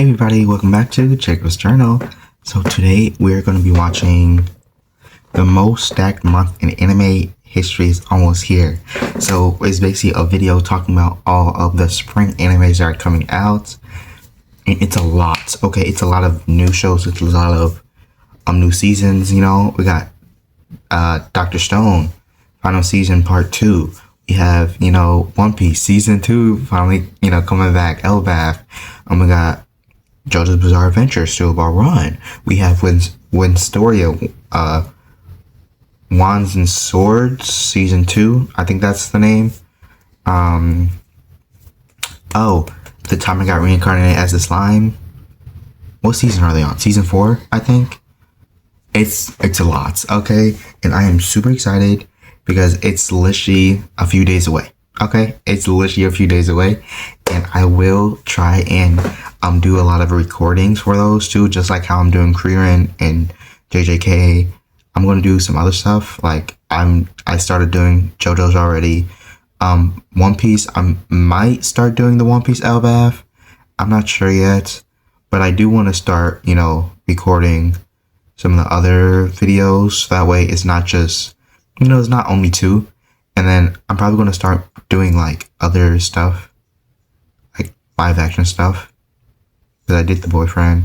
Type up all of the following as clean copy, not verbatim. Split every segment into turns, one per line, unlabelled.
Hey everybody, welcome back to Jacob's Journal. So today we're going to be watching the most stacked month in anime history is almost here. So it's basically a video talking about all of the spring animes that are coming out. And it's a lot. Okay, it's a lot of new shows. It's a lot of new seasons, you know. We got Dr.Stone, final season part 2. We have, One Piece season 2 finally, coming back. Elbaf. We got JoJo's Bizarre Adventure, still about run. We have Winstoria, Wands and Swords, season 2. I think that's the name. The time I got reincarnated as a slime. What season are they on? Season 4, I think. It's a lot, okay? And I am super excited because it's literally a few days away. Okay, it's literally a few days away, and I will try and do a lot of recordings for those too, just like how I'm doing Kriren and JJK. I'm gonna do some other stuff. Like I started doing JoJo's already. One Piece, I might start doing the One Piece LBAF. I'm not sure yet, but I do want to start, recording some of the other videos. That way, it's not just, it's not only 2. And then I'm probably going to start doing like other stuff, like live action stuff, because I did The Boyfriend,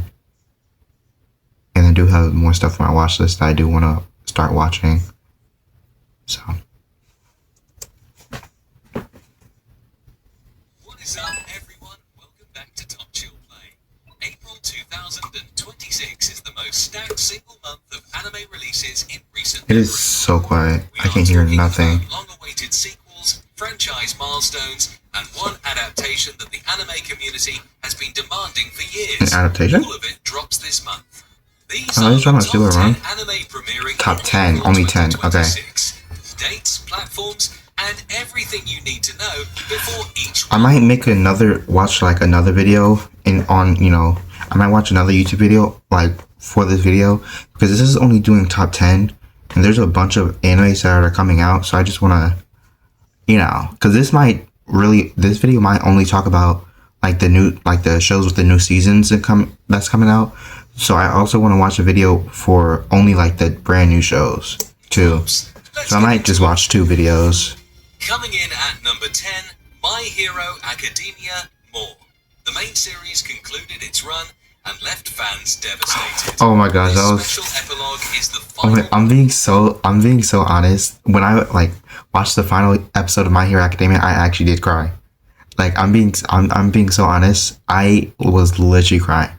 and I do have more stuff on my watch list that I do want to start watching. So.
What is up, everyone? Welcome back to Top Chill Play. April 2026 is the most stacked single month of anime releases in recent
It
memory.
is so quiet.
We
I can't hear nothing.
Long-awaited sequels, franchise milestones, and one adaptation that the anime community has been demanding for years.
An adaptation?
All of it drops this month. These
Oh,
are
you're
the
talking about
top
Super
10
Run?
anime premiering
Top
in
10,
April
only 10, okay.
2026. Dates, platforms, and everything you need to know before each
I
one.
might make another video I might watch another YouTube video like for this video, because this is only doing top 10 and there's a bunch of animes that are coming out. So I just want to, because this video might only talk about like the shows with the new seasons that's coming out. So I also want to watch a video for only like the brand new shows too. So I might just watch 2 videos.
Coming in at number 10, My Hero Academia More. The main series concluded its run and left fans devastated.
Oh my gosh, that was.
This special epilogue is the
Oh
final.
my, I'm being so honest. When I watched the final episode of My Hero Academia, I actually did cry. Like I'm being so honest. I was literally crying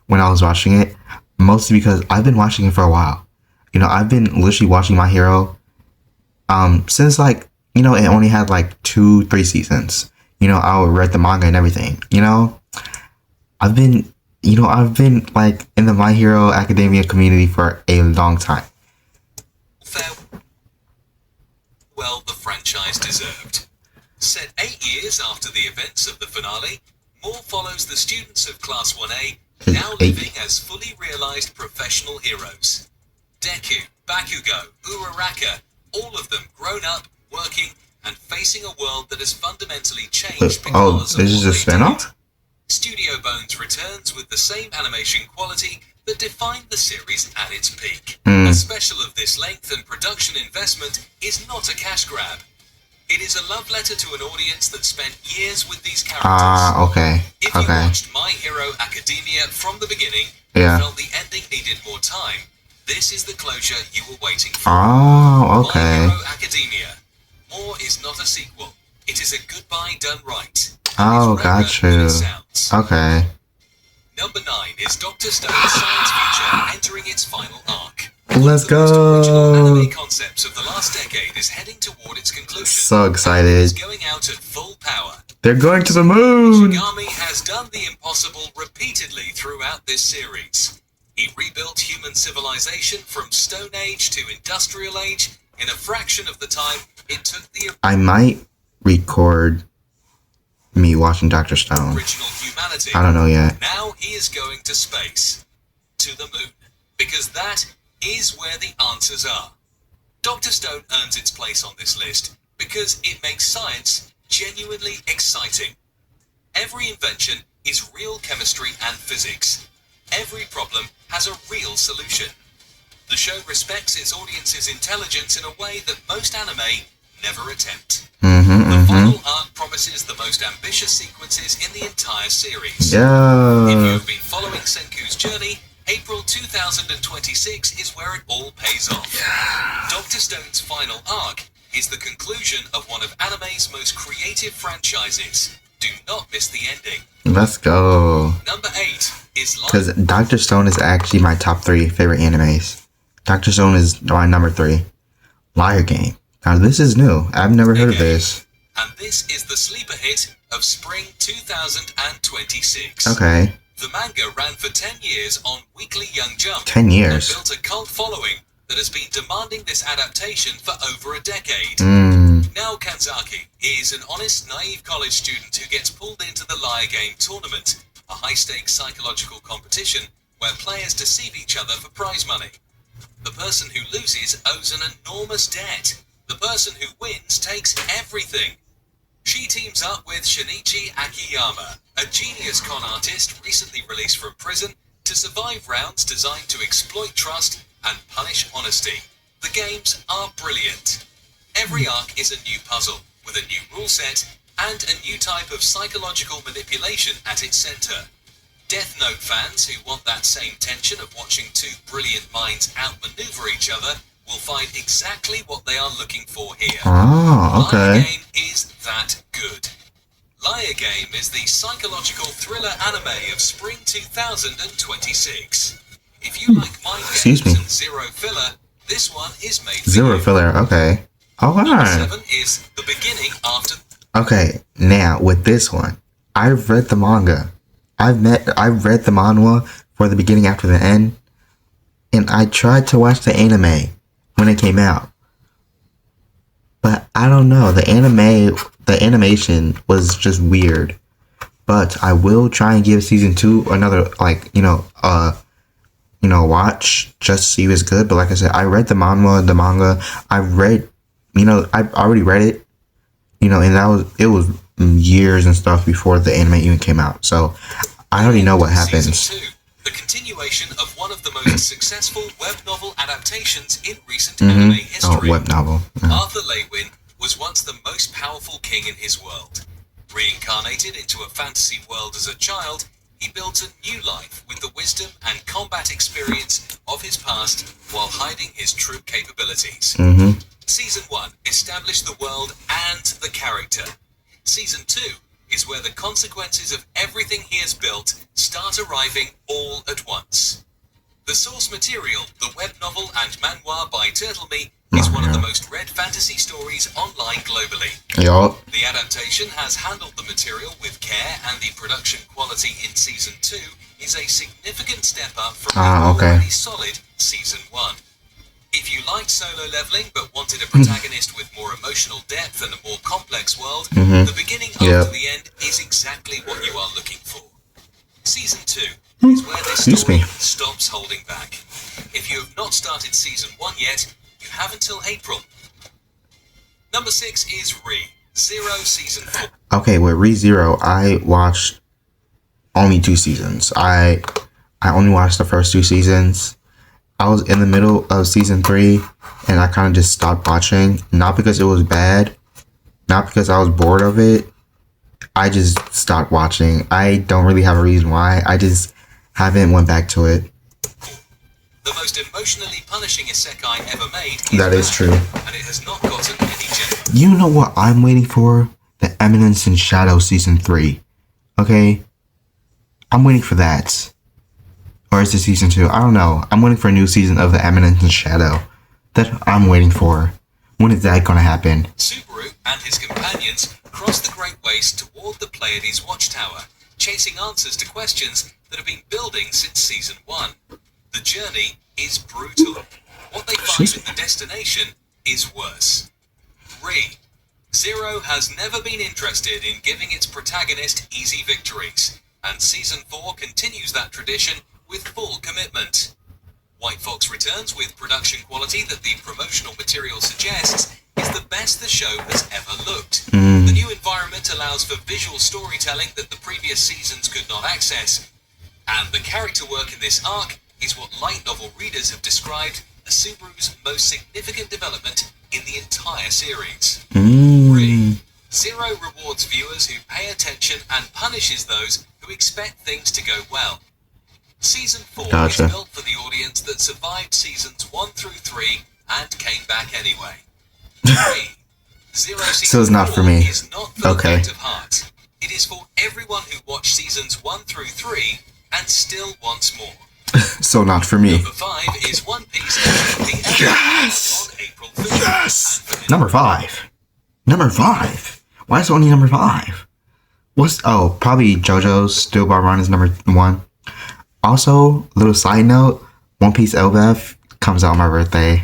when I was watching it, mostly because I've been watching it for a while. I've been literally watching My Hero since it only had like 2-3 seasons. I read the manga and everything. I've been like in the My Hero Academia community for a long time.
Well, the franchise deserved. Set 8 years after the events of the finale, More follows the students of Class 1A, now living as fully realized professional heroes. Deku, Bakugo, Uraraka, all of them grown up, working, and facing a world that has fundamentally changed because
This is a spin-off?
Studio Bones returns with the same animation quality that defined the series at its peak. A special of this length and production investment is not a cash grab. It is a love letter to an audience that spent years with these characters.
Okay.
If you watched My Hero Academia from the beginning
Yeah.
and felt the ending needed more time, this is the closure you were waiting for.
Oh, okay.
My Hero Academia. More is not a sequel. It is a goodbye done right.
Oh,
It's
got
rarer than
you.
it sounds.
Okay.
Number 9 is Dr. Stone's science feature entering its final arc.
Let's
One of the most original
go.
anime concepts of the last decade is heading toward its conclusion.
So excited.
It's going out at full power.
They're going to the moon.
Shigami has done the impossible repeatedly throughout this series. He rebuilt human civilization from Stone Age to Industrial Age in a fraction of the time it took the
I might record me watching Dr. Stone.
original humanity.
I don't know yet.
Now he is going to space, to the moon, because that is where the answers are. Dr. Stone earns its place on this list because it makes science genuinely exciting. Every invention is real chemistry and physics. Every problem has a real solution. The show respects its audience's intelligence in a way that most anime never attempt. The final arc promises the most ambitious sequences in the entire series.
Yeah.
If you have been following Senku's journey, April 2026 is where it all pays off. Dr. Stone's final arc is the conclusion of one of anime's most creative franchises. Do not miss the ending.
Let's go.
Number 8 is
Because Dr. Stone is actually my top 3 favorite animes. Dr. Stone is my number 3. Liar Game. Now this is new. I've never heard of this.
And this is the sleeper hit of spring 2026.
Okay.
The manga ran for 10 years on Weekly Young Jump.
10 years.
And built a cult following that has been demanding this adaptation for over a decade. Now Kanzaki is an honest, naive college student who gets pulled into the Liar Game tournament, a high-stakes psychological competition where players deceive each other for prize money. The person who loses owes an enormous debt. The person who wins takes everything. She teams up with Shinichi Akiyama, a genius con artist recently released from prison, to survive rounds designed to exploit trust and punish honesty. The games are brilliant. Every arc is a new puzzle, with a new rule set, and a new type of psychological manipulation at its center. Death Note fans who want that same tension of watching two brilliant minds outmaneuver each other will find exactly what they are looking for here.
Oh, okay.
Liar Game is that good. Liar Game is the psychological thriller anime of spring 2026. If you like mind games and zero filler, this one is made for
Zero
you.
filler, okay.
Number
Alright.
7 is the beginning after...
Okay, now with this one, I've read the manga. I've read the manhwa for the beginning after the end, and I tried to watch the anime when it came out. But I don't know, the animation was just weird. But I will try and give season 2 another, watch just to see if it's good. But like I said, I read the manga. I've already read it, and it was years and stuff before the anime even came out. So I already know what happens.
Season 2, the continuation of one of the most successful web novel adaptations in recent anime history.
Oh, web novel.
Arthur Lewin was once the most powerful king in his world. Reincarnated into a fantasy world as a child, he built a new life with the wisdom and combat experience of his past while hiding his true capabilities. Season 1 established the world and the character. Season 2 is where the consequences of everything he has built start arriving all at once. The source material, the web novel and manhwa by TurtleMe, is one of the most read fantasy stories online globally.
Yup.
The adaptation has handled the material with care, and the production quality in Season 2 is a significant step up from the already solid Season 1. If you liked solo leveling but wanted a protagonist with more emotional depth and a more complex world, the beginning after the end is exactly what you are looking for. Season 2 is where this story stops holding back. If you have not started Season 1 yet, you have until April. Number 6 is Zero Season 4.
Okay, with ReZero, I watched only 2 seasons. I only watched the first 2 seasons. I was in the middle of season 3, and I kind of just stopped watching. Not because it was bad, not because I was bored of it. I just stopped watching. I don't really have a reason why. I just haven't went back to it.
The most emotionally punishing isekai ever made.
That is true.
And it has not gotten any gender.
You know what I'm waiting for? The Eminence in Shadow season 3. Okay? I'm waiting for that. Or is it season 2? I don't know. I'm waiting for a new season of The Eminence in Shadow. That I'm waiting for. When is that gonna happen?
Subaru and his companions cross the Great Waste toward the Pleiades Watchtower, chasing answers to questions that have been building since season 1. The journey is brutal. What they find at the destination is worse. Zero has never been interested in giving its protagonist easy victories, and season 4 continues that tradition with full commitment. White Fox returns with production quality that the promotional material suggests is the best the show has ever looked. The new environment allows allows for visual storytelling that the previous seasons could not access. And the character work in this arc is what light novel readers have described as Subaru's most significant development in the entire series. 3. Zero rewards viewers who pay attention and punishes those who expect things to go well. Season 4 is built for the audience that survived seasons 1 through 3 and came back anyway. 3. Zero Season
So it's not for me.
is not for the faint of heart. It is for everyone who watched seasons 1 through 3 and still wants more.
So not for me.
Number 5 is One Piece the
Yes!
on April 5th.
Yes! Number 5. Number 5. Why is it only number 5? Probably JoJo's Steel Ball Run is number 1. Also, little side note, One Piece Elbaf comes out on my birthday.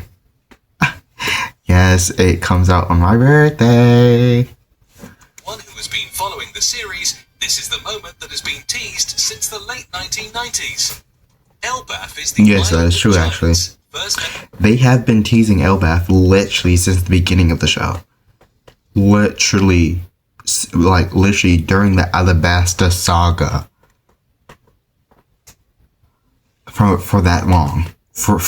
Yes, it comes out on my birthday.
One who has been following the series, this is the moment that has been teased since the late 1990s. Elbaf is the
Yes, that is true, actually. They have been teasing Elbaf literally since the beginning of the show. Literally during the Alabasta saga. For that long. For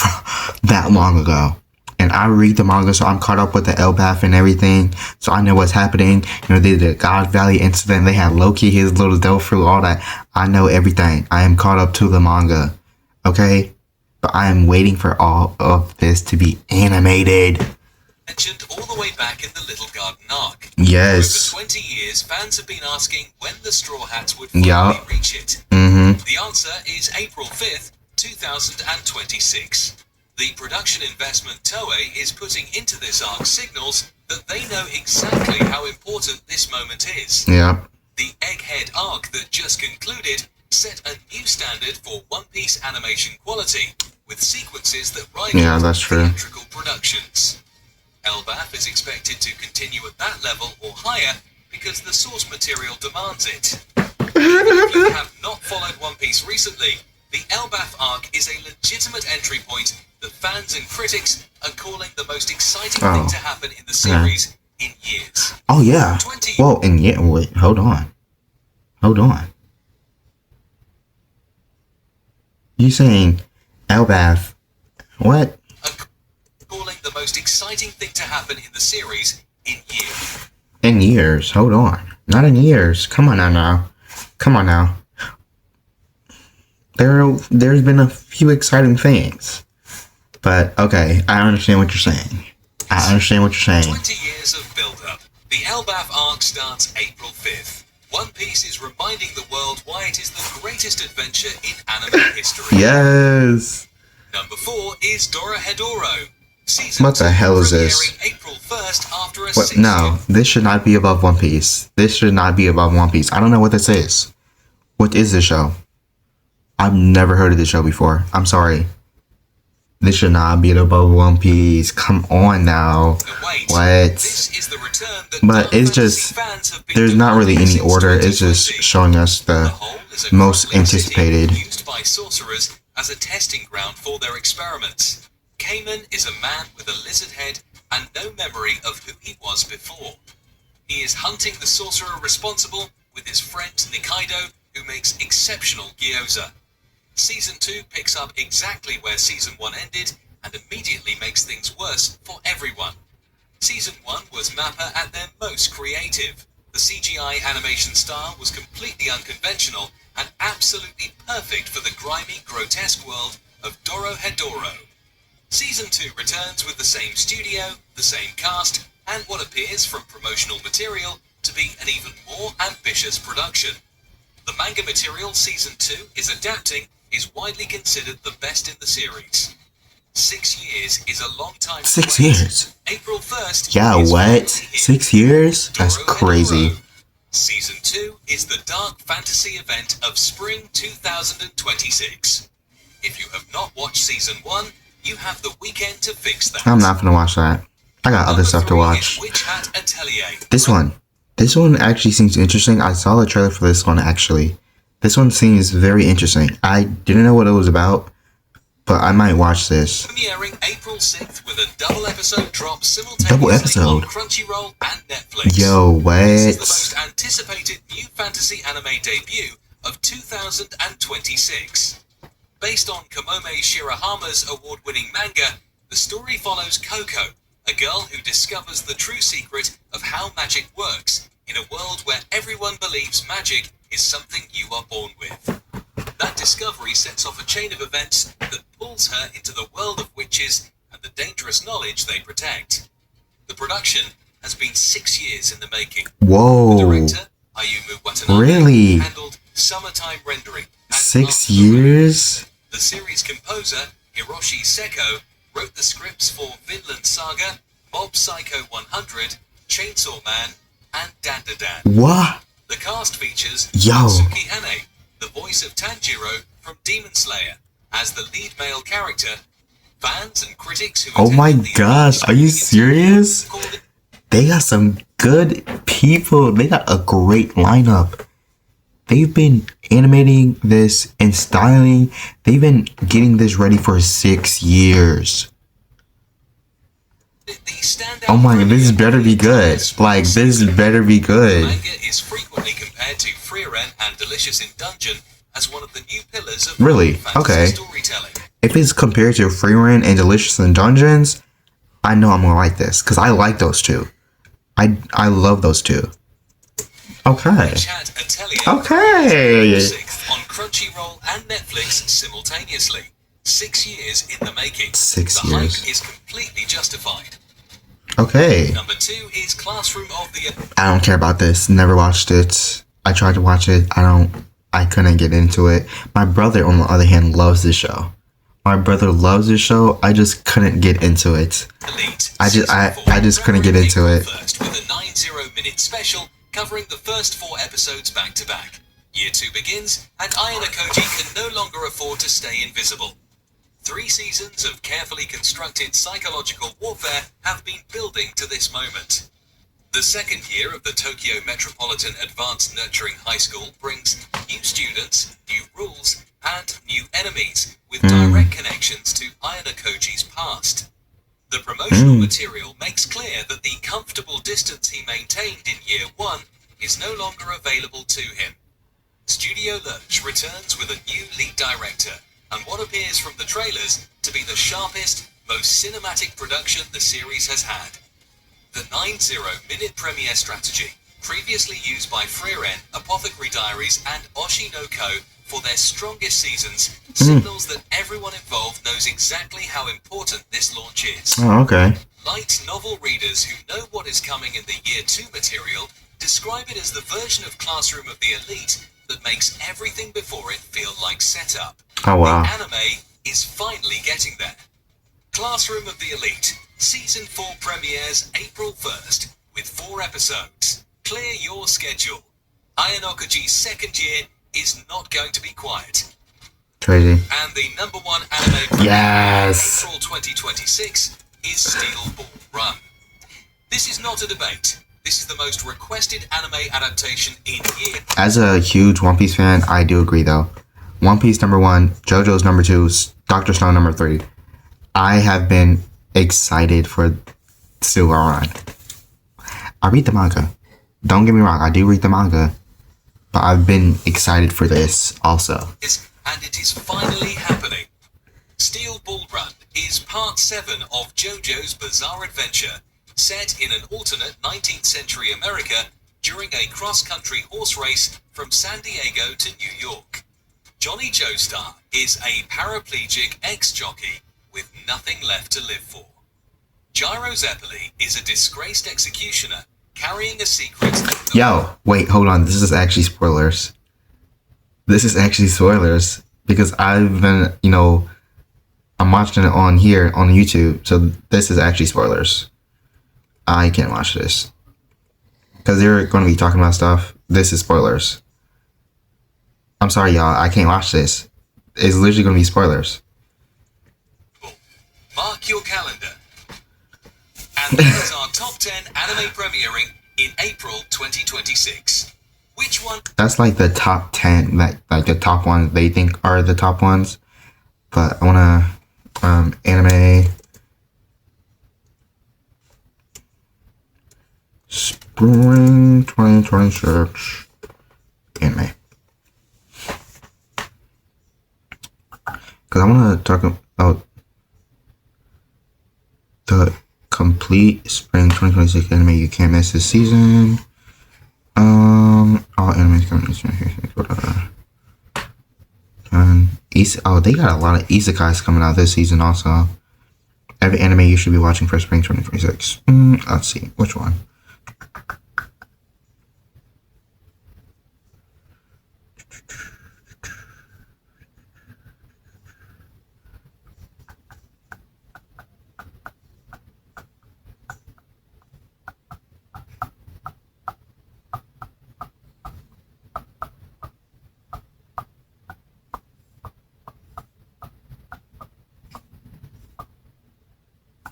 that long ago. And I read the manga, so I'm caught up with the Elbaf and everything. So I know what's happening. You know, they did the God Valley incident. They had Loki, his little devil fruit, all that. I know everything. I am caught up to the manga. Okay? But I am waiting for all of this to be animated.
Mentioned all the way back in the Little Garden arc.
Yes.
For over 20 years, fans have been asking when the Straw Hats would finally reach it. The answer is April 5th, 2026. The production investment Toei is putting into this arc signals that they know exactly how important this moment is.
Yeah.
The Egghead arc that just concluded set a new standard for One Piece animation quality, with sequences that rival theatrical productions. Elbaf is expected to continue at that level or higher because the source material demands it. If you have not followed One Piece recently, the Elbaf arc is a legitimate entry point that fans and critics are calling the most exciting thing to happen in the series in years.
Oh yeah. Wait, hold on. You saying Elbaf? What?
Calling the most exciting thing to happen in the series in years.
In years? Hold on. Not in years. Come on now. There's been a few exciting things. But, okay, I understand what you're saying.
20 years of build-up. The Elbaf arc starts April 5th. One Piece is reminding the world why it is the greatest adventure in anime history.
Yes!
Number 4 is Dorohedoro.
What the hell is this?
April 1st after a
No, this should not be above One Piece. I don't know what this is. What is this show? I've never heard of this show before. I'm sorry. This should not be above One Piece. Come on now. What?
This is the return that
but it's just, there's not really any order. It's just showing us the most anticipated.
Used by sorcerers as a testing ground for their experiments. Cayman is a man with a lizard head and no memory of who he was before. He is hunting the sorcerer responsible with his friend Nikaido, who makes exceptional gyoza. Season 2 picks up exactly where Season 1 ended and immediately makes things worse for everyone. Season 1 was Mappa at their most creative. The CGI animation style was completely unconventional and absolutely perfect for the grimy, grotesque world of Dorohedoro. Season 2 returns with the same studio, the same cast, and what appears from promotional material to be an even more ambitious production. The manga material Season 2 is adapting is widely considered the best in the series. 6 years is a long time.
6 years?
April 1st.
Yeah, what? 6 years? That's crazy.
Season 2 is the dark fantasy event of spring 2026. If you have not watched Season 1, you have the weekend to fix that.
I'm not gonna watch that. I got other stuff to watch. This one actually seems interesting. I saw the trailer for this one actually. This one seems very interesting. I didn't know what it was about, but I might watch this.
Premiering April 6th with a double episode drop
Double
simultaneously
episode?
on Crunchyroll and Netflix.
Yo, what?
This is the most anticipated new fantasy anime debut of 2026. Based on Kamome Shirahama's award-winning manga, the story follows Coco, a girl who discovers the true secret of how magic works in a world where everyone believes magic is something you are born with. That discovery sets off a chain of events that pulls her into the world of witches and the dangerous knowledge they protect. The production has been 6 years in the making.
Whoa.
The director, Ayumu Watanabe,
Really?
handled summertime rendering. And
6 years?
The series composer, Hiroshi Seko, wrote the scripts for Vinland Saga, Mob Psycho 100, Chainsaw Man, and Dandadan.
What?
The cast features
Yo.
Natsuki Hane, the voice of Tanjiro from Demon Slayer, as the lead male character. Fans and critics who
Oh my
attended the
gosh, are you serious?
called it
They got some good people. They got a great lineup. They've been animating this and styling. They've been getting this ready for 6 years.
the standout.
Oh my god, this better be good. Like, this better be
The
good.
manga is frequently compared to Frieren and Delicious in Dungeon as one of the new pillars of
Really?
fantasy
Okay.
storytelling.
If it's compared to Freerun and Delicious in Dungeons, I know I'm gonna like this. Because I like those two. I love those two. Okay.
Chat Atelier
Okay.
6th on Crunchyroll and Netflix simultaneously. 6 years in the making.
6
the
years.
hype is completely justified.
Okay.
Number 2 is Classroom of the...
I don't care about this. Never watched it. I tried to watch it. I couldn't get into it. My brother, on the other hand, loves this show. My brother loves this show. I just couldn't get into it.
Elite.
I just
Season 4,
couldn't get into
April
it.
1st with a 90-minute special covering the first 4 episodes back to back. Year 2 begins, and Ayano Koji can no longer afford to stay invisible. 3 seasons of carefully constructed psychological warfare have been building to this moment. The second year of the Tokyo Metropolitan Advanced Nurturing High School brings new students, new rules, and new enemies with direct connections to Ayano Koji's past. The promotional material makes clear that the comfortable distance he maintained in year 1 is no longer available to him. Studio Lurch returns with a new lead director, and what appears from the trailers to be the sharpest, most cinematic production the series has had. The 90-minute premiere strategy, previously used by Frieren, Apothecary Diaries, and Oshi no Ko for their strongest seasons, signals that everyone involved knows exactly how important this launch is.
Oh, okay.
Light novel readers who know what is coming in the Year 2 material describe it as the version of Classroom of the Elite that makes everything before it feel like setup.
Oh, wow.
The anime is finally getting there. Classroom of the Elite, Season 4 premieres April 1st with 4 episodes. Clear your schedule. Ayano Koji's second year is not going to be quiet.
Crazy.
And the number 1 anime premiere
Yes.
in April 2026 is Steel Ball Run. This is not a debate. This is the most requested anime adaptation in years.
As a huge One Piece fan, I do agree though. One Piece number 1, JoJo's number 2, Dr.Stone number 3. I have been excited for Steel Ball Run. I read the manga. Don't get me wrong, I do read the manga. But I've been excited for this also.
And it is finally happening. Steel Ball Run is part 7 of JoJo's bizarre adventure, set in an alternate 19th century America during a cross-country horse race from San Diego to New York. Johnny Joestar is a paraplegic ex-jockey with nothing left to live for. Gyro Zeppeli is a disgraced executioner carrying a secret.
Yo, wait, hold on. This is actually spoilers. This is actually spoilers. Because I've been, I'm watching it on here on YouTube. So this is actually spoilers. I can't watch this. Because they're going to be talking about stuff. This is spoilers. I'm sorry, y'all. I can't watch this. It's literally going to be spoilers.
Mark your calendar. And that is our top 10 anime premiering in April 2026. Which one?
That's like the top 10, like the top ones they think are the top ones. But I want to Anime Spring 2026 anime. Because I want to talk about the complete Spring 2026 anime you can't miss this season. All animes coming this year. They got a lot of isekais coming out this season also. Every anime you should be watching for Spring 2026. Let's see, which one?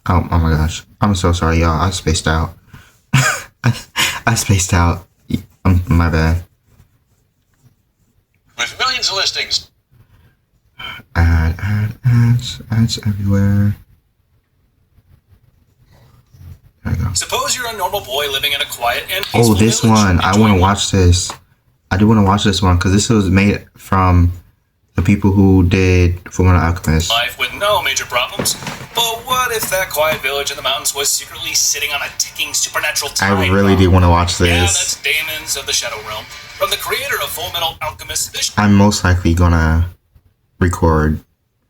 Oh my gosh. I'm so sorry, y'all. I spaced out. I spaced out. My bad.
With millions of listings.
Ads everywhere. There we go.
Suppose you're a normal boy living in a quiet and
peaceful this village. One. I want to watch this. I do want to watch this one because this was made from the people who did Fullmetal Alchemist.
Life with no major problems. But what if that quiet village in the mountains was secretly sitting on a ticking supernatural time
I really do want to watch this.
Yeah, that's Daemons of the Shadow Realm. From the creator of Fullmetal Alchemist, this
I'm most likely gonna record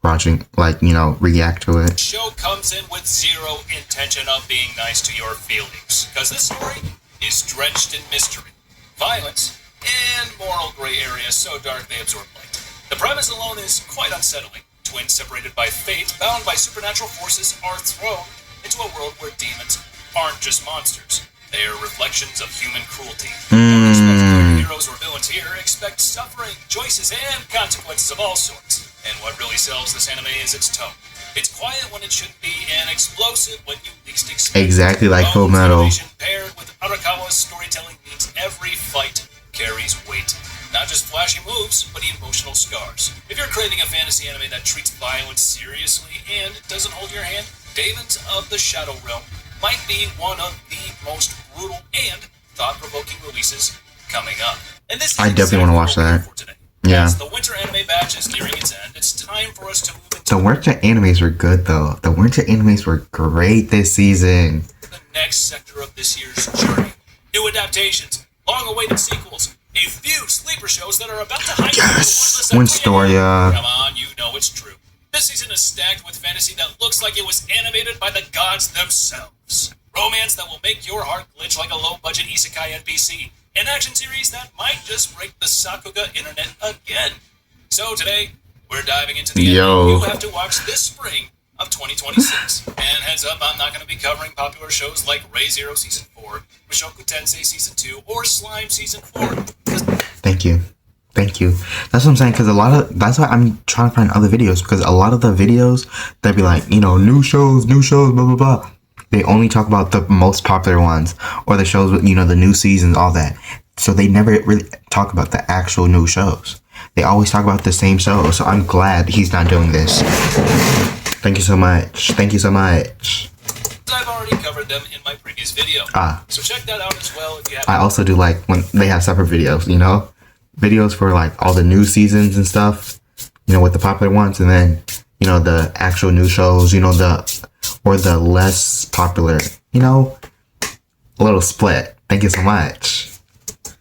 watching, react to it.
Show comes in with zero intention of being nice to your feelings. Because this story is drenched in mystery, violence, and moral gray areas so dark they absorb light. The premise alone is quite unsettling. Twins separated by fate, bound by supernatural forces, are thrown into a world where demons aren't just monsters. They are reflections of human cruelty. Don't expect heroes or villains here. Expect suffering, choices, and consequences of all sorts. And what really sells this anime is its tone. It's quiet when it should be, and explosive when you least expect it.
Exactly like Fullmetal.
Paired with Arakawa's storytelling means every fight carries weight. Not just flashy moves, but emotional scars. If you're craving a fantasy anime that treats violence seriously and doesn't hold your hand, Daemons of the Shadow Realm might be one of the most brutal and thought-provoking releases coming up. And this is
I definitely want to watch that. Yeah.
As the winter anime batch is nearing its end, it's time for us to move into
the winter animes were good though. The winter animes were great this season.
The next sector of this year's journey. New adaptations, long-awaited sequels, a few sleeper shows that are about to hype
yes! Winstoria.
Come on, you know it's true. This season is stacked with fantasy that looks like it was animated by the gods themselves. Romance that will make your heart glitch like a low-budget isekai NPC. An action series that might just break the Sakuga internet again. So today, we're diving into the anime you have to watch this spring of 2026. And heads up, I'm not going to be covering popular shows like Re:Zero Season 4, Mushoku Tensei Season 2, or Slime Season 4.
Thank you. That's what I'm saying, because that's why I'm trying to find other videos, because a lot of the videos, they'll be like, new shows, blah, blah, blah. They only talk about the most popular ones, or the shows with, the new seasons, all that. So they never really talk about the actual new shows. They always talk about the same shows, so I'm glad he's not doing this. Thank you so much.
I've already covered them in my previous video. So check that out as well if you haven't.
I also do when they have separate videos, videos for all the new seasons and stuff, with the popular ones, and then, the actual new shows, or the less popular, a little split. Thank you so much.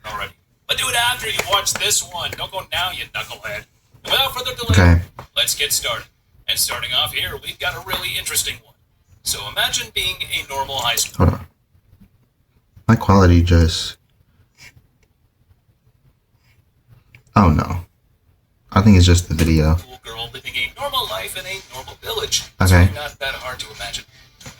Alrighty. But do it after you watch this one. Don't go now, you knucklehead. And without further delay, let's get started. And starting off here, we've got a really interesting one. So imagine being a normal high school.
Hold on. My quality just... Oh no. I think it's just the video.
Cool girl living a normal life in a normal village.
Okay.
It's really not that hard to imagine.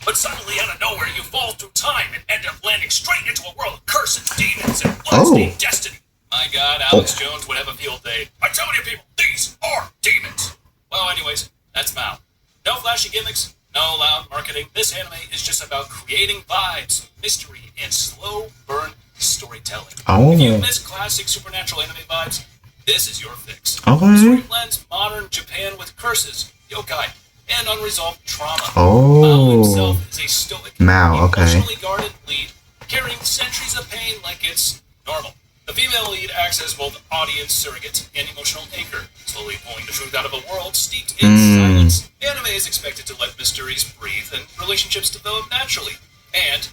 But suddenly, out of nowhere, you fall through time and end up landing straight into a world of curses, demons, and bloodstained destiny. My God, Alex Jones would have a field day. I'm telling you, people, these are demons. Well, anyways, that's Mal. No flashy gimmicks, no loud marketing. This anime is just about creating vibes, mystery, and slow burn storytelling. If you miss classic supernatural anime vibes, this is your fix.
Okay.
The story blends modern Japan with curses, yokai, and unresolved trauma.
Oh.
Mao himself is a stoic,
Mao, okay.
emotionally guarded lead, carrying centuries of pain like it's normal. The female lead acts as both audience surrogate and emotional anchor, slowly pulling the truth out of a world steeped in silence. Anime is expected to let mysteries breathe and relationships develop naturally, and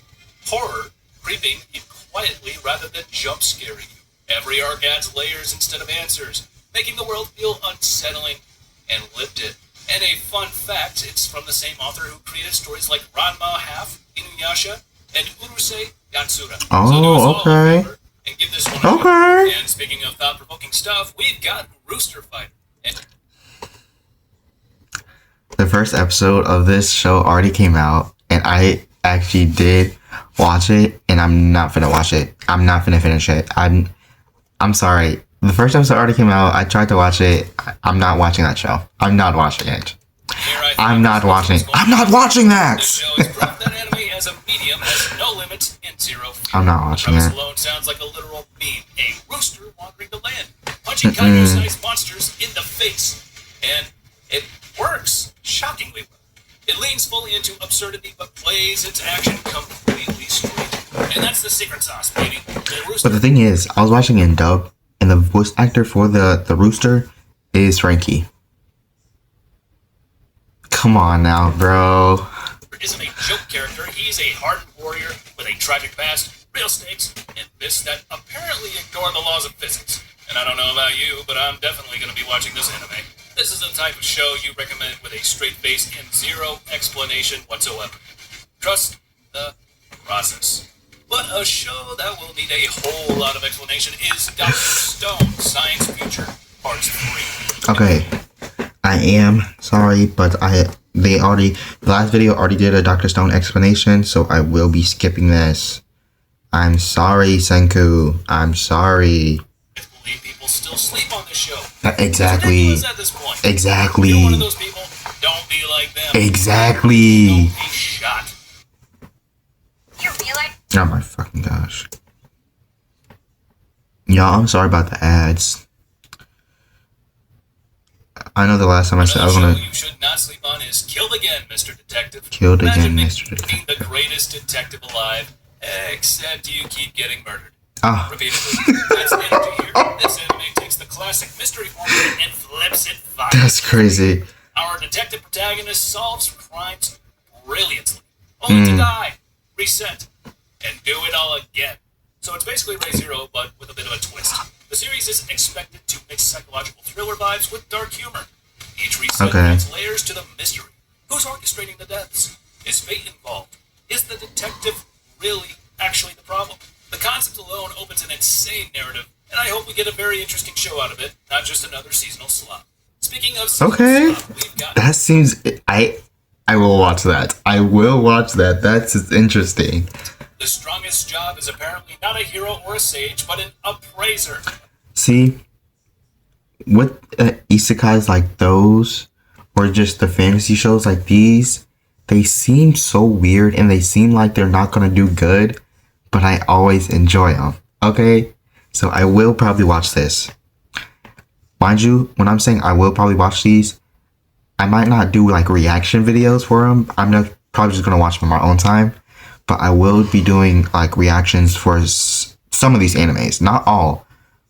horror creeping in quietly rather than jump scaring you. Every arc adds layers instead of answers, making the world feel unsettling and lived in. And a fun fact, it's from the same author who created stories like Ranma Half, Inuyasha, and Urusei Yatsura.
Oh, okay.
And give this one a
okay.
And speaking of thought-provoking stuff, we've got Rooster Fighter. And
the first episode of this show already came out, and I actually did watch it, and I'm not finna watch it. I'm not finna finish it. I'm sorry. The first episode already came out. I tried to watch it. I'm not watching that show. I'm not watching it. I'm not watching it. I'm not watching that!
This show is proof that anime as a medium has no limits and zero fear.
I'm not watching
the
it.
alone sounds like a literal meme. A rooster wandering the land, punching kaiju-sized monsters in the face. And it works shockingly well. It leans fully into absurdity, but plays its action completely straight. And that's the secret sauce, baby.
But the thing is, I was watching it in dub, and the voice actor for the rooster is Frankie. Come on now, bro.
Isn't a joke character. He's a hardened warrior with a tragic past, real stakes, and fists that apparently ignore the laws of physics. And I don't know about you, but I'm definitely going to be watching this anime. This is the type of show you recommend with a straight face and zero explanation whatsoever. Trust the process. But a show that will need a whole lot of explanation is Dr.Stone, Science Future, Parts 3.
Okay. I am sorry, but the last video already did a Dr. Stone explanation, so I will be skipping this. I'm sorry, Senku. I'm sorry.
I believe people still sleep on this show.
Exactly.
It's ridiculous at this point.
Exactly.
If you're one of those people, don't be like them.
Exactly.
Don't be shot.
You realize?
Oh my fucking gosh. Y'all, I'm sorry about the ads. I know the last time I said I was gonna.
You should not sleep on is Killed Again, Mr. Detective.
Killed
Imagine
Again, Mr. Detective.
being the greatest detective alive, except you keep getting murdered.
Ah.
Repeatedly. That's energy here. This anime takes the classic mystery formula and flips it violently.
That's crazy.
Our detective protagonist solves crimes brilliantly, only to die, reset, and do it all again. So it's basically Ray Zero, but with a bit of a twist. The series is expected to mix psychological thriller vibes with dark humor. Each reset adds layers to the mystery. Who's orchestrating the deaths? Is fate involved? Is the detective really actually the problem? The concept alone opens an insane narrative, and I hope we get a very interesting show out of it, not just another seasonal slop. Speaking of seasonal slop, we've got...
That seems... I will watch that. I will watch that. That's interesting.
The strongest job is apparently not a hero or a sage, but an appraiser.
See, with isekais like those, or just the fantasy shows like these, they seem so weird and they seem like they're not going to do good, but I always enjoy them. Okay? So I will probably watch this. Mind you, when I'm saying I will probably watch these, I might not do like reaction videos for them. I'm not probably just going to watch them on my own time. But I will be doing like reactions for some of these animes. Not all,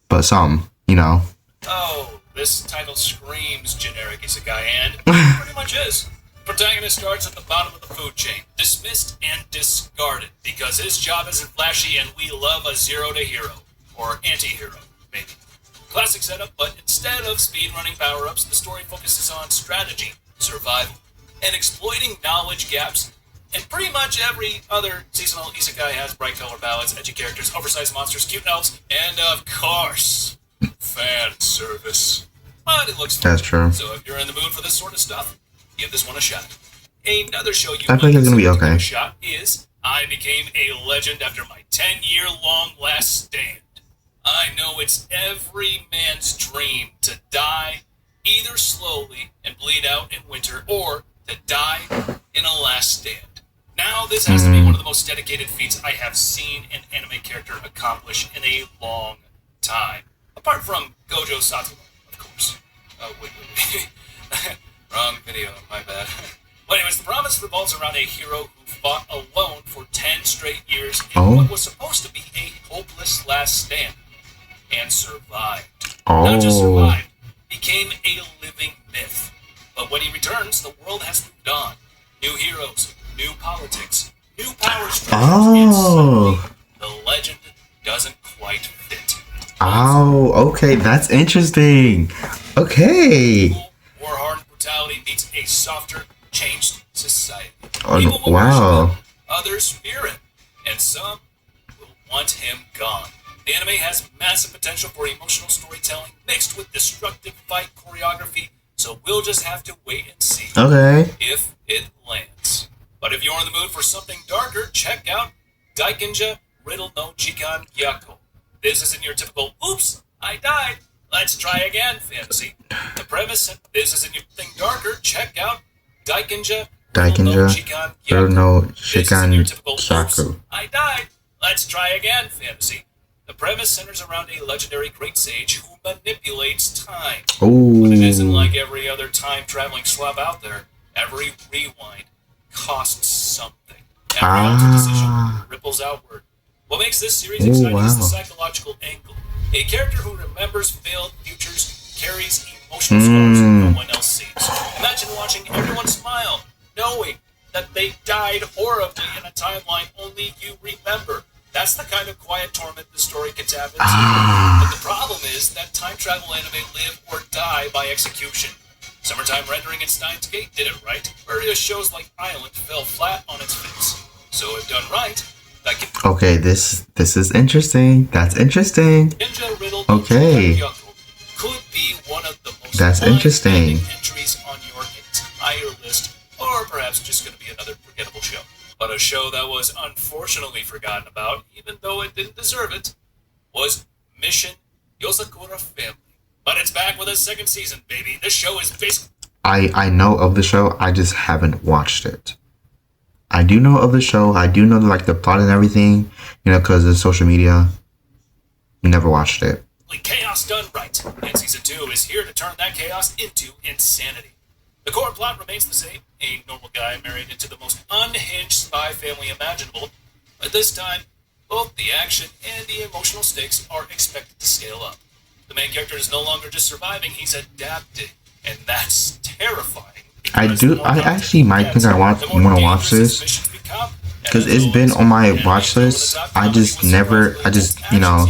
but some, you know.
Oh, this title screams generic isekai, and it pretty much is. The protagonist starts at the bottom of the food chain, dismissed and discarded, because his job isn't flashy and we love a zero to hero. Or anti-hero, maybe. Classic setup, but instead of speedrunning power-ups, the story focuses on strategy, survival, and exploiting knowledge gaps. And pretty much every other seasonal isekai has bright color palettes, edgy characters, oversized monsters, cute elves, and of course, fan service. But it looks fun.
That's true.
So if you're in the mood for this sort of stuff, give this one a shot. Another show you
I think it's gonna be okay.
Give a shot is I Became a Legend After My 10-year-long last stand. I know it's every man's dream to die either slowly and bleed out in winter, or to die in a last stand. Now, this has to be one of the most dedicated feats I have seen an anime character accomplish in a long time. Apart from Gojo Satoru, of course. Oh, wait.
Wrong video, my bad. But anyways, the promise revolves around a hero who fought alone for 10 straight years in what was supposed to be a hopeless last stand. And survived. Not just survived, became a living myth. But when he returns, the world has moved on. New heroes, new politics, new power structures, and suddenly, the legend doesn't quite fit.
Oh, okay, that's interesting. Okay.
War-hardened brutality meets a softer, changed society.
Oh,
People will
wow.
worship him, others fear him, and some will want him gone. The anime has massive potential for emotional storytelling mixed with destructive fight choreography, so we'll just have to wait and see if it lands. But if you're in the mood for something darker, check out Daikinja Riddle no Jikan Gyako. This isn't your typical, oops, I died, let's try again fantasy. The premise, this isn't your thing darker, check out Daikinja Riddle no Jikan Gyako. This isn't your typical, oops, I died, let's try again fantasy. The premise centers around a legendary great sage who manipulates time. But it isn't like every other time-traveling slob out there. Every rewind costs something. Every altered decision ripples outward. What makes this series exciting is the psychological angle. A character who remembers failed futures carries emotional scars no one else sees. Imagine watching everyone smile, knowing that they died horribly in a timeline only you remember. That's the kind of quiet torment the story can tap into. But the problem is that time travel anime live or die by execution. Summertime Rendering and Steins Gate did it right, whereas shows like Island fell flat on its face. So if done right, that can...
Okay, this is interesting. That's interesting.
Ninja Riddle
okay.
Could be one of the most
that's interesting
entries on your entire list, or perhaps just going to be another forgettable show. But a show that was unfortunately forgotten about, even though it didn't deserve it, was Mission Yosakura Family. But it's back with a second season, baby. This show is basically...
I know of the show, I just haven't watched it. I do know of the show, I do know like the plot and everything, you know, because of social media. Never watched it.
Chaos done right, and season 2 is here to turn that chaos into insanity. The core plot remains the same, a normal guy married into the most unhinged spy family imaginable, but this time, both the action and the emotional stakes are expected to scale up. The main character is no longer just surviving, he's adapting, and that's terrifying.
I actually might think I want to watch this, because it's been on my watch list, I just, you know,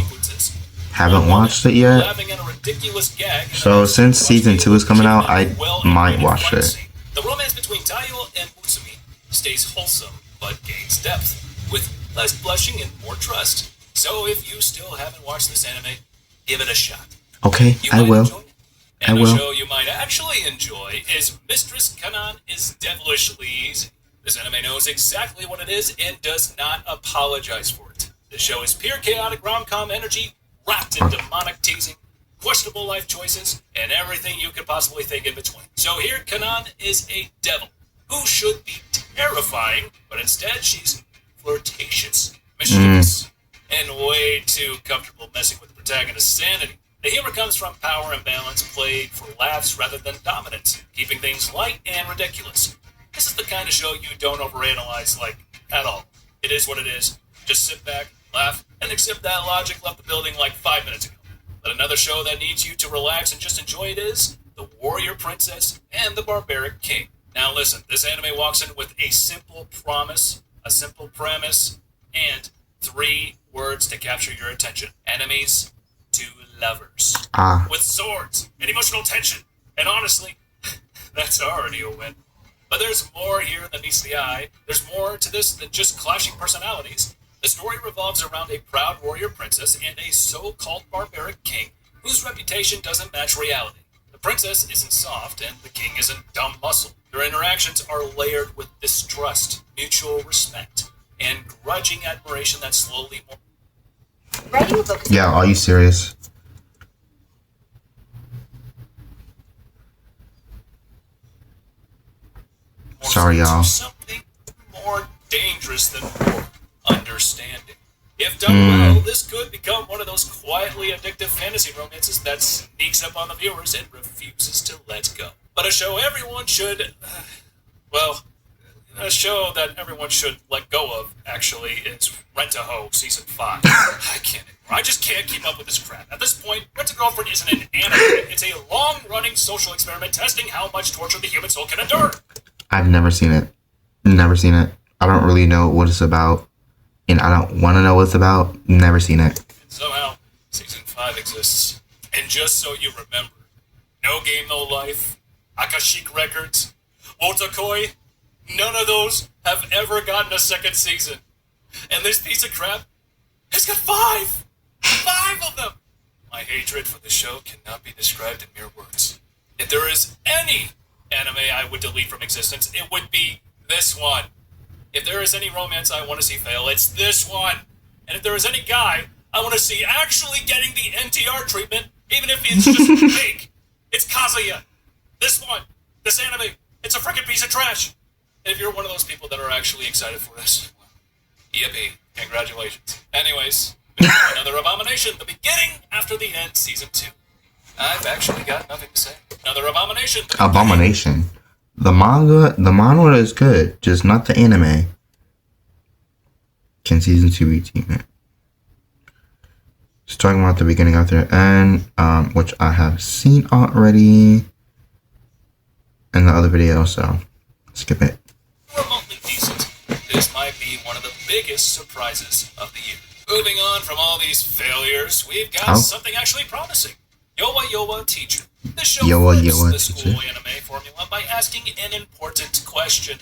haven't watched it yet. So since season 2 is coming out, I might watch it.
The romance between Taiyo and Mutsumi stays wholesome, but gains depth, with less blushing and more trust. So if you still haven't watched this anime, give it a shot.
Okay, I will.
And a show you might actually enjoy is Mistress Kanan is Devilishly Easy. This anime knows exactly what it is and does not apologize for it. The show is pure chaotic rom-com energy, wrapped in demonic teasing, questionable life choices, and everything you could possibly think in between. So here, Kanan is a devil, who should be terrifying, but instead she's flirtatious, mischievous, and way too comfortable messing with the protagonist's sanity. The humor comes from power imbalance played for laughs rather than dominance, keeping things light and ridiculous. This is the kind of show you don't overanalyze, like, at all. It is what it is. Just sit back, laugh, and accept that logic left the building like 5 minutes ago. But another show that needs you to relax and just enjoy it is The Warrior Princess and the Barbaric King. Now listen, this anime walks in with a simple premise, and 3 words to capture your attention. Enemies to lovers. With swords and emotional tension. And honestly, that's already a win. But there's more here than meets the eye. There's more to this than just clashing personalities. The story revolves around a proud warrior princess and a so-called barbaric king whose reputation doesn't match reality. The princess isn't soft and the king isn't dumb muscle. Their interactions are layered with distrust, mutual respect, and grudging admiration that slowly...
Writing a book.
Yeah, are you serious? Sorry, y'all.
Something more dangerous than war. Understanding. If done well, this could become one of those quietly addictive fantasy romances that sneaks up on the viewers and refuses to let go. But a show everyone should, well, a show that everyone should let go of, actually, is Rent-A-Hoe Season 5. I can't anymore. I just can't keep up with this crap. At this point, Rent-A-Girlfriend isn't an anime. It's a long-running social experiment testing how much torture the human soul can endure.
I've never seen it. Never seen it. I don't really know what it's about. And I don't want to know what it's about. Never seen it.
And somehow, Season 5 exists. And just so you remember, No Game No Life, Akashic Records, Otakoi, none of those have ever gotten a second season. And this piece of crap has got 5! 5 of them! My hatred for the show cannot be described in mere words. If there is any anime I would delete from existence, it would be this one. If there is any romance I want to see fail, it's this one. And if there is any guy I want to see actually getting the NTR treatment, even if it's just fake, it's Kazuya. This one. This anime. It's a freaking piece of trash. And if you're one of those people that are actually excited for this, well, yippee. Congratulations. Anyways, another abomination. The beginning after the end, Season 2. I've actually got nothing to say. Another abomination.
Abomination. The manga is good, just not the anime. Can Season 2 be team? Just talking about the beginning after the end, which I have seen already in the other video, so skip it.
Remotely decent. This might be one of the biggest surprises of the year. Moving on from all these failures, we've got something actually promising. Yowa Yowa Teacher. This show flips the school anime formula by asking an important question.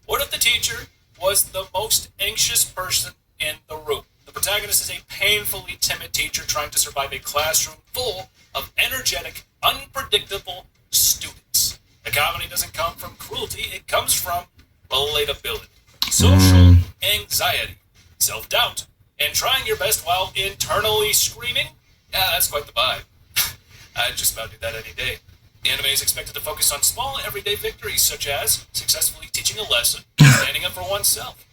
What if the teacher was the most anxious person in the room? The protagonist is a painfully timid teacher trying to survive a classroom full of energetic, unpredictable students. The comedy doesn't come from cruelty, it comes from relatability, social anxiety, self-doubt, and trying your best while internally screaming. Yeah, that's quite the vibe. I'd just about do that any day. The anime is expected to focus on small everyday victories such as successfully teaching a lesson, standing up for oneself,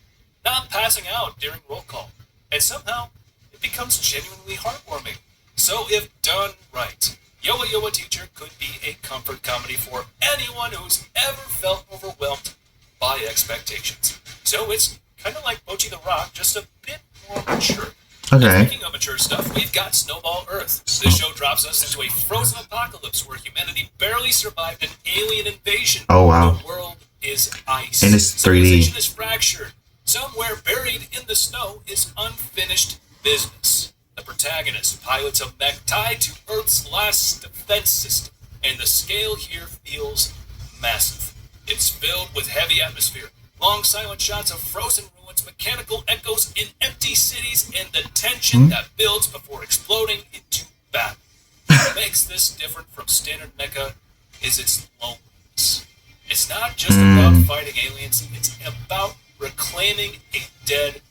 not passing out during roll call, and somehow it becomes genuinely heartwarming. So if done right, Yowa Yowa Teacher could be a comfort comedy for anyone who's ever felt overwhelmed by expectations. So it's kind of like Mochi the Rock, just a bit more mature.
Okay.
Speaking of mature stuff, we've got Snowball Earth. This show drops us into a frozen apocalypse where humanity barely survived an alien invasion.
Oh, wow.
The world is ice.
And it's 3D.
Civilization is fractured. Somewhere buried in the snow is unfinished business. The protagonist pilots a mech tied to Earth's last defense system, and the scale here feels massive. It's filled with heavy atmosphere, long silent shots of frozen ruins, mechanical echoes in empty cities, and the tension that builds before exploding into battle. What makes this different from standard mecha is its loneliness. It's not just about fighting aliens, it's about reclaiming a dead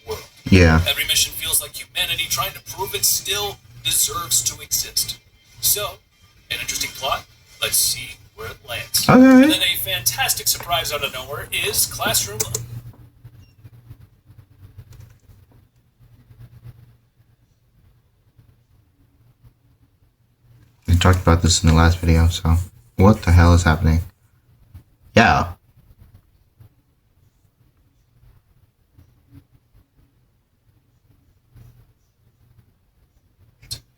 world.
Yeah.
Every mission feels like humanity trying to prove it still deserves to exist. So, an interesting plot. Let's see where it lands.
Okay.
And then a fantastic surprise out of nowhere is Classroom.
We talked about this in the last video, so what the hell is happening? Yeah.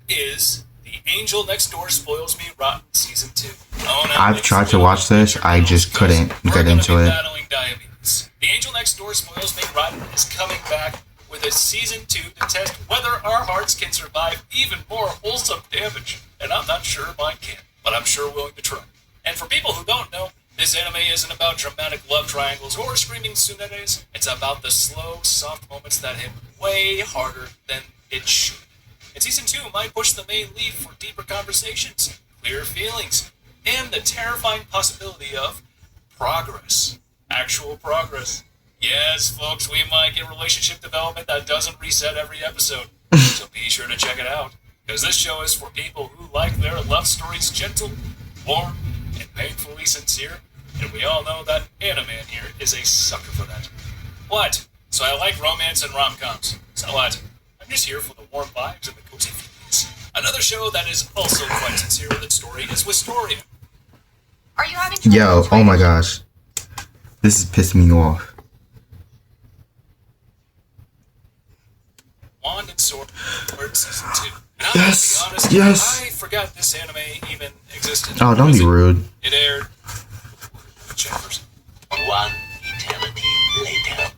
Is The Angel Next Door Spoils Me Rotten Season 2. Oh, no,
I've tried to watch this, I just couldn't get into it.
Battling diabetes. The Angel Next Door Spoils Me Rotten is coming back with a Season 2 to test whether our hearts can survive even more wholesome damage. And I'm not sure mine can, but I'm sure willing to try. And for people who don't know, this anime isn't about dramatic love triangles or screaming tsuneres. It's about the slow, soft moments that hit way harder than it should. And Season 2 might push the main lead for deeper conversations, clearer feelings, and the terrifying possibility of progress. Actual progress. Yes, folks, we might get relationship development that doesn't reset every episode. So be sure to check it out, because this show is for people who like their love stories gentle, warm, and painfully sincere, and we all know that Anime in here is a sucker for that. What? So I like romance and rom-coms. So what? I'm just here for the warm vibes and the cozy feelings. Another show that is also quite sincere with its story is Wistoria.
Are you having trouble
Yo,
with
oh my
drainage?
gosh. This is pissing me off.
Wand and Sword Season 2. And
Yes,
I'll be honest,
yes.
I forgot this anime even existed.
Oh, don't be rude.
It aired. Check first.
One eternity later.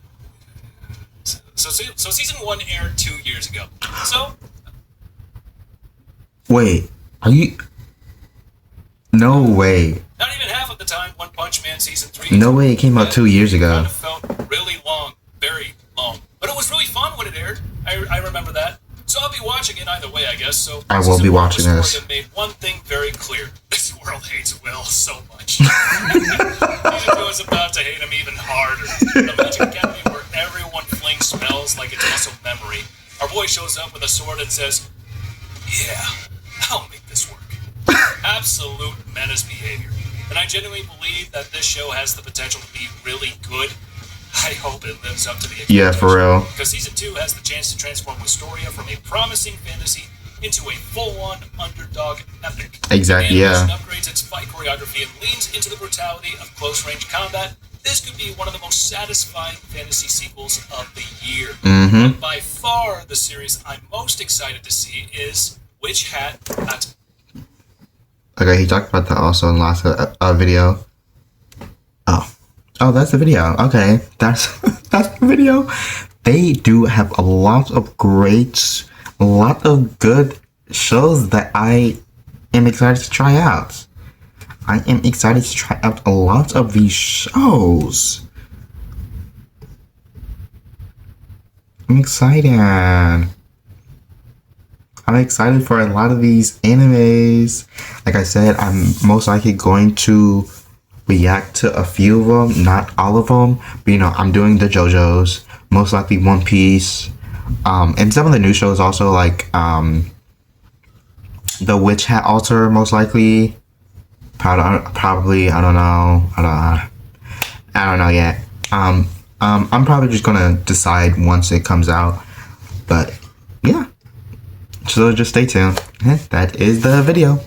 So season 1 aired 2 years ago. So
Wait, are you... No way.
not even half of the time One Punch Man season 3.
No way it came out 2 years
Kind
ago.
of felt really long, very long. But it was really fun when it aired. I remember that. So I'll be watching it either way, I guess. So
I will be watching
this.
this.
Season 1 made one thing very clear. This world hates Will so much. Season 2 is about to hate him even harder. The Magic Academy where everyone flings spells like it's muscle memory. Our boy shows up with a sword and says, "Yeah, I'll make this work." Absolute menace behavior. And I genuinely believe that this show has the potential to be really good. I hope it lives up to the
Yeah, for real.
because season 2 has the chance to transform Wistoria from a promising fantasy into a full-on underdog epic.
Exactly,
And
yeah.
as it upgrades its fight choreography and leans into the brutality of close-range combat, this could be one of the most satisfying fantasy sequels of the year.
Mm-hmm.
But by far, the series I'm most excited to see is Witch Hat at
Okay, he talked about that also in the last video. Oh, that's the video. Okay, that's that's the video. They do have a lot of good shows that I am excited to try out. I am excited to try out a lot of these shows. I'm excited. I'm excited for a lot of these animes. Like I said, I'm most likely going to react to a few of them, not all of them. But you know, I'm doing the JoJo's, most likely One Piece, and some of the new shows also, like the Witch Hat Altar, most likely. Probably, I don't know yet. I'm probably just gonna decide once it comes out. But yeah. So just stay tuned. That is the video.